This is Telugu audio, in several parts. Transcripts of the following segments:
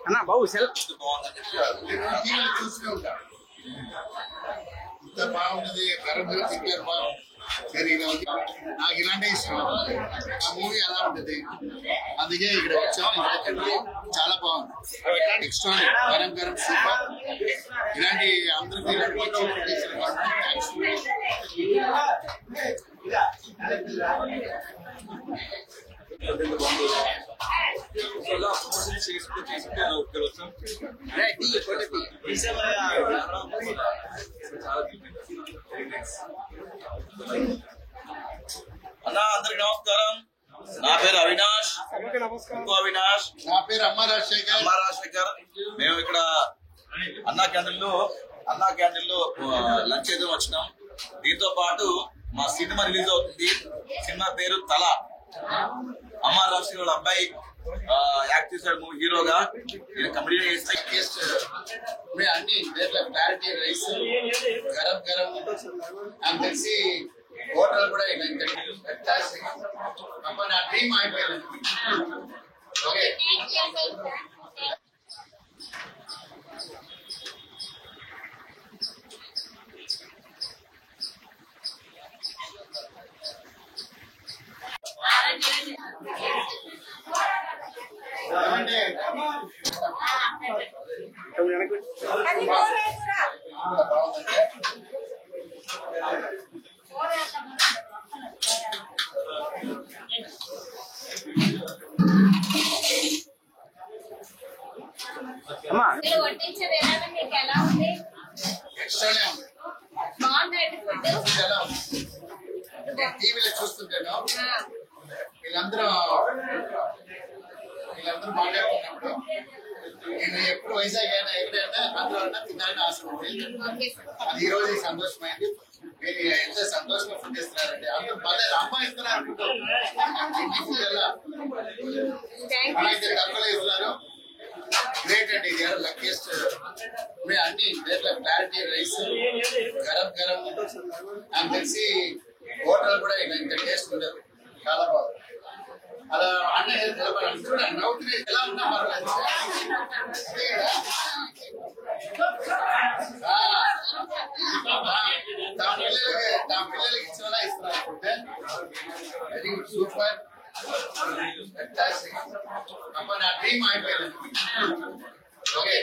అన్నా బాబు సెల్ చూస్తూనే ఉంటారు. ఇంత బాగుంటుంది, గరం తింటారు బాగుంది. నాకు ఇలాంటి ఇష్టం. ఆ మూవీ అలా ఉంటుంది, అందుకే ఇక్కడ వచ్చాం. చాలా బాగుంది, ఎక్స్ట్రా గరం గరం సూపర్. ఇలాంటి అందరికీ ఇలాంటి అన్నా అందరికి నమస్కారం. నా పేరు అవినాష్. అవినాష్. నా పేరు అమ్మ రాజశేఖర్. మేము ఇక్కడ అన్నా క్యాంటీన్ లో లంచ్ చేద్దాం వచ్చినాం. దీంతో పాటు మా సినిమా రిలీజ్ అవుతుంది. సినిమా పేరు తల. అమ్మ రాజశేఖర్ వాళ్ళ అబ్బాయి యాక్ట్ చేశాడు మూవీ హీరోగా. నేను కమెడీ చేస్తాను. అన్ని క్లారిటీ రైస్ గరం గరం నాకు తెలిసి హోటల్ కూడా నా డ్రీమ్ అయిపోయింది. ఓకే వడ్డించే విధానం మీకు ఎలా ఉంది? బాగుందండి ఫుడ్. టీవీలో చూస్తుంటాను, వీళ్ళందరూ మాట్లాడుతున్నప్పుడు నేను ఎప్పుడు వైజాగ్ అయినా ఎక్కడైనా అందులో తినాలని ఆశ ఉంది. అది ఈ రోజు సంతోషమైంది. మీరు ఎంత సంతోషంగా ఫుడ్ ఇస్తున్నారండి. అందరూ అమ్మ ఇస్తున్నారు, తక్కువలో ఇస్తున్నారు. గ్రేట్ అండి, ఇది లక్కీస్ట్. మీరు అన్ని క్లారిటీ రైస్ గరం గరం నాకు తెలిసి హోటల్ కూడా ఇంత టేస్ట్ ఉండదు. చాలా బాగుంది. అలా అన్న చూడండి, నవ్వుతుంది. ఎలా ఉన్నా పర్వాలేదు. నా పిల్లలకి ఇచ్చేలా ఇస్తున్నారు ఫుడ్. వెరీ గుడ్, సూపర్, నా డ్రీమ్ అయిపోయింది. ఓకే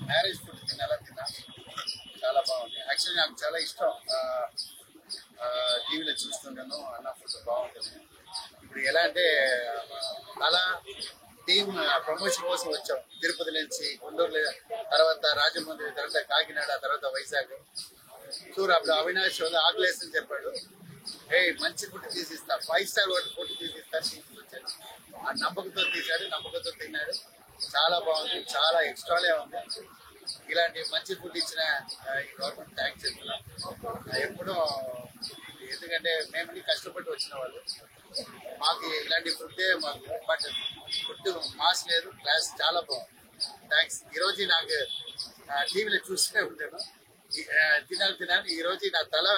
మ్యారేజ్ ఫుడ్ తిన్నా చాలా బాగుంది. యాక్చువల్లీ నాకు చాలా ఇష్టం. టీవీలో చూస్తుంటాను, అన్న ఫుడ్ బాగుంటుంది. ఇప్పుడు ఎలా అంటే అలా టీమ్ ప్రమోషన్ కోసం వచ్చాం. తిరుపతి నుంచి, గుంటూరు, తర్వాత రాజమండ్రి, తర్వాత కాకినాడ, తర్వాత వైజాగ్. చూడు అప్పుడు అవినాష్ ఆకలేసని చెప్పాడు. మంచి ఫుడ్ తీసిస్తా, 5 స్టార్ ఫుడ్ తీసిస్తా తీసుకొచ్చాడు. ఆ నమ్మకంతో తీశాడు, నమ్మకంతో తిన్నాడు. చాలా బాగుంది, చాలా ఎక్స్ట్రాలే ఉంది. ఇలాంటి మంచి ఫుడ్ ఇచ్చిన ఈ గవర్నమెంట్ థ్యాంక్స్ చెప్తున్నాం. ఎప్పుడూ ఎందుకంటే మేము కష్టపడి వచ్చిన వాళ్ళు, మాకు ఇలాంటి ఫుడ్డే మాకు. బట్ ఫుడ్ మాస్ లేదు, క్లాస్ చాలా బాగుంది. థ్యాంక్స్. ఈరోజు నాకు టీవీలో చూస్తూనే ఉంటాను, తినాలి. ఈరోజు నా తల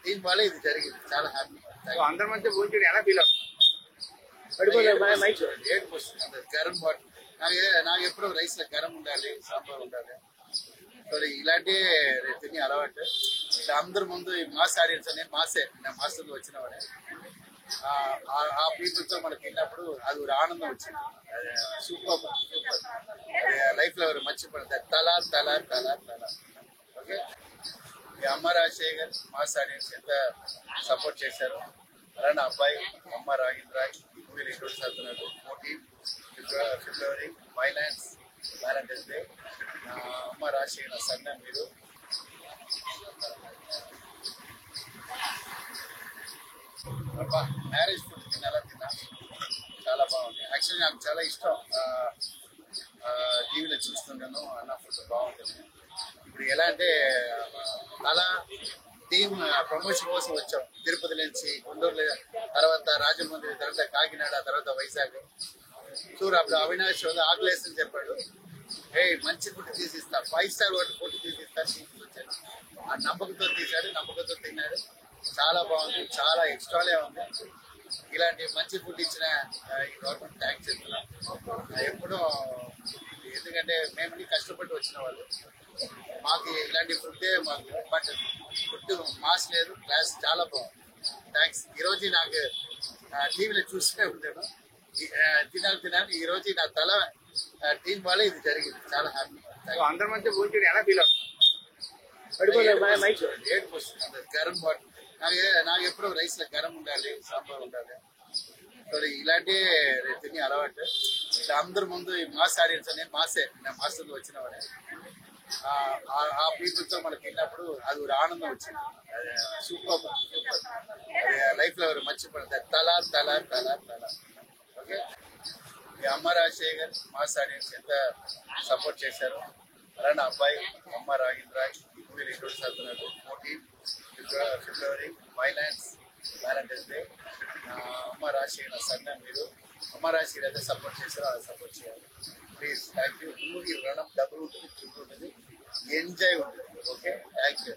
టీం వల్ల ఇది జరిగింది. చాలా హ్యాపీ. అందరి మధ్య భోజనం ఎలా ఫీల్ అవుతుంది? గరం వాటర్ నాకు ఎప్పుడు రైస్ లో గరం ఉండాలి, సాంబార్ ఉండాలి. సో ఇలాంటి తిని అలవాటు. ఇట్లా అందరి ముందు మాస్ ఆడియన్స్ అనేది నేను మాస్టర్లో వచ్చిన వాడే. ఆ పీపుల్తో మనకి తిన్నప్పుడు అది ఒక ఆనందం వచ్చింది. సూపర్ లైఫ్ లో ఎవరు మర్చిపడతారు. తల. ఓకే, ఈ అమ్మ రాజశేఖర్ మాస్ ఆడియన్స్ ఎంత సపోర్ట్ చేశారు. అలానే అబ్బాయి అమ్మ రాగేంద్ర మూవీలు ఇంట్రొడ్యూస్ అవుతున్నాడు. 14 ఫిబ్రవరి వైలాండ్స్ వ్యాలంటైన్స్ డే. అమ్మ రాజశేఖర్ సన్న మీరు మ్యారేజ్ ఫుడ్ తిన్నా చాలా బాగుంది. యాక్చువల్లీ నాకు చాలా ఇష్టం. టీవీలో చూస్తుంటాను, అన్న ఫుడ్ బాగుంటుంది. ఇప్పుడు ఎలా అంటే అలా టీమ్ ప్రమోషన్ కోసం వచ్చాం తిరుపతి నుంచి గుంటూరు, తర్వాత రాజమండ్రి, తర్వాత కాకినాడ, తర్వాత వైజాగ్. చూడు అప్పుడు అవినాష్ ఆకలేసని చెప్పాడు. మంచి ఫుడ్ తీసిస్తా, 5 స్టార్ హోటల్ ఫుడ్ తీసిస్తా తీసుకొచ్చాడు. ఆ నమ్మకంతో తీశాడు, నమ్మకంతో తిన్నాడు. చాలా బాగుంది, చాలా ఎక్స్ట్రాలే ఉంది. ఇలాంటి మంచి ఫుడ్ ఇచ్చిన ఈ గవర్నమెంట్ థ్యాంక్స్ చెప్తున్నాం. ఎప్పుడూ ఎందుకంటే మేము కష్టపడి వచ్చిన వాళ్ళు, మాకు ఇలాంటి ఫుడ్డే మాకు. బట్ ఫుడ్ మాస్ లేదు, క్లాస్ చాలా బాగుంది. థ్యాంక్స్. ఈరోజు నాకు టీవీలో చూస్తూనే ఉంటాను, తినాలి. ఈరోజు నా తల టీం వల్ల ఇది జరిగింది. చాలా హ్యాపీ. అందరి మధ్య భోజనం ఎలా ఫీల్ అవుతుంది? ఏడుపు వస్తుంది. గరం వాటర్ నాకు ఎప్పుడూ రైస్ లో గరం ఉండాలి, సాంబార్ ఉండాలి. సో ఇలాంటి తిని అలవాటు. ఇట్లా అందరి ముందు ఈ మాస్ ఆడియన్స్ అనేది నా మాస్టర్లో వచ్చినవాడే. ఆ పీపుల్ తో మనకి తిన్నప్పుడు అది ఒక ఆనందం వచ్చింది. Super super. అది లైఫ్ లో ఎవరు మర్చిపోతారు. తల తల తల తల. ఓకే, ఈ అమ్మ రాజశేఖర్ మాస్ ఆడియన్స్ ఎంత సపోర్ట్ చేశారు. అలానే అబ్బాయి అమ్మ రాగేంద్ర మూవీలు ఇంట్రొడ్యూస్ అవుతున్నాడు. 14 ఫిబ్రవరి వ్యాలంటైన్స్ డే. అమ్మ రాజశేఖర్ సన్న మీరు అమ్మ రాజశేఖర్ అయితే సపోర్ట్ చేశారో అది సపోర్ట్ చేయాలి ప్లీజ్. Thank you. మూవీ రణం డబుల్ ఉంటుంది, ఎంజాయ్ ఉంటుంది. Okay, thank you.